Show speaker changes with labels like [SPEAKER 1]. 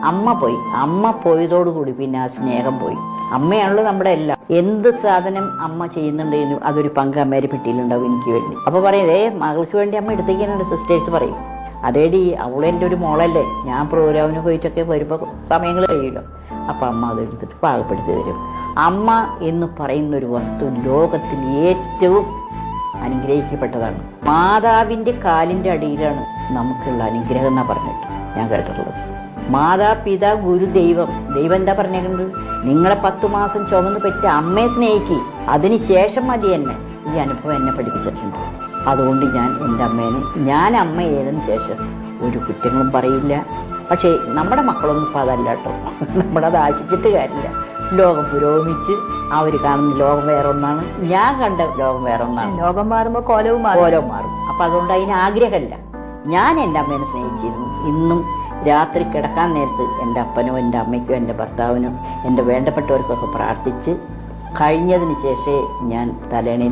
[SPEAKER 1] അമ്മ പോയി. അമ്മ പോയതോടുകൂടി പിന്നെ ആ സ്നേഹം പോയി. അമ്മയാണല്ലോ നമ്മുടെ എല്ലാം. എന്ത് സാധനം അമ്മ ചെയ്യുന്നുണ്ടെങ്കിലും അതൊരു പങ്ക് അമ്മേരെ പെട്ടിയിലുണ്ടാവും എനിക്ക് വേണ്ടി. അപ്പൊ പറയും, മകൾക്ക് വേണ്ടി അമ്മ എടുത്തേക്കാനുണ്ട്. സിസ്റ്റേഴ്സ് പറയും, അതേടി അവളെൻ്റെ ഒരു മോളല്ലേ, ഞാൻ പ്രോഗ്രാമിന് പോയിട്ടൊക്കെ വരുമ്പോൾ സമയങ്ങൾ കഴിയുമല്ലോ, അപ്പം അമ്മ അതെടുത്തിട്ട് പാകപ്പെടുത്തി തരും. അമ്മ എന്ന് പറയുന്ന ഒരു വസ്തു ലോകത്തിൽ ഏറ്റവും അനുഗ്രഹിക്കപ്പെട്ടതാണ്. മാതാവിൻ്റെ കാലിൻ്റെ അടിയിലാണ് നമുക്കുള്ള അനുഗ്രഹം എന്നാണ് പറഞ്ഞിട്ട് ഞാൻ കേട്ടിട്ടുള്ളത്. മാതാപിതാ ഗുരു ദൈവം. ദൈവം എന്താ പറഞ്ഞേക്കുന്നത്? നിങ്ങളെ 10 മാസം ചുമന്ന് പറ്റി അമ്മയെ സ്നേഹിക്കുക, അതിന് ശേഷം മതി എന്നെ. ഈ അനുഭവം എന്നെ പഠിപ്പിച്ചിട്ടുണ്ട്. അതുകൊണ്ട് ഞാൻ എൻ്റെ അമ്മേനെ, ഞാൻ അമ്മ ഏതിന് ശേഷം ഒരു കുറ്റങ്ങളും പറയില്ല. പക്ഷേ നമ്മുടെ മക്കളൊന്നും ഇപ്പം അതല്ല കേട്ടോ. നമ്മളത് ആശിച്ചിട്ട് കാര്യമില്ല. ലോകം പുരോഗമിച്ച് അവർ കാണുന്ന ലോകം വേറെ ഒന്നാണ്, ഞാൻ കണ്ട ലോകം വേറെ ഒന്നാണ്.
[SPEAKER 2] ലോകം മാറുമ്പോൾ കോലവും
[SPEAKER 1] മാറും. അപ്പം അതുകൊണ്ട് അതിന് ആഗ്രഹമല്ല. ഞാൻ എൻ്റെ അമ്മേനെ സ്നേഹിച്ചിരുന്നു. ഇന്നും രാത്രി കിടക്കാൻ നേരത്ത് എൻ്റെ അപ്പനോ എൻ്റെ അമ്മയ്ക്കോ എൻ്റെ ഭർത്താവിനോ എൻ്റെ വേണ്ടപ്പെട്ടവർക്കൊക്കെ പ്രാർത്ഥിച്ച് കഴിഞ്ഞതിന് ശേഷമേ ഞാൻ തലേണയിൽ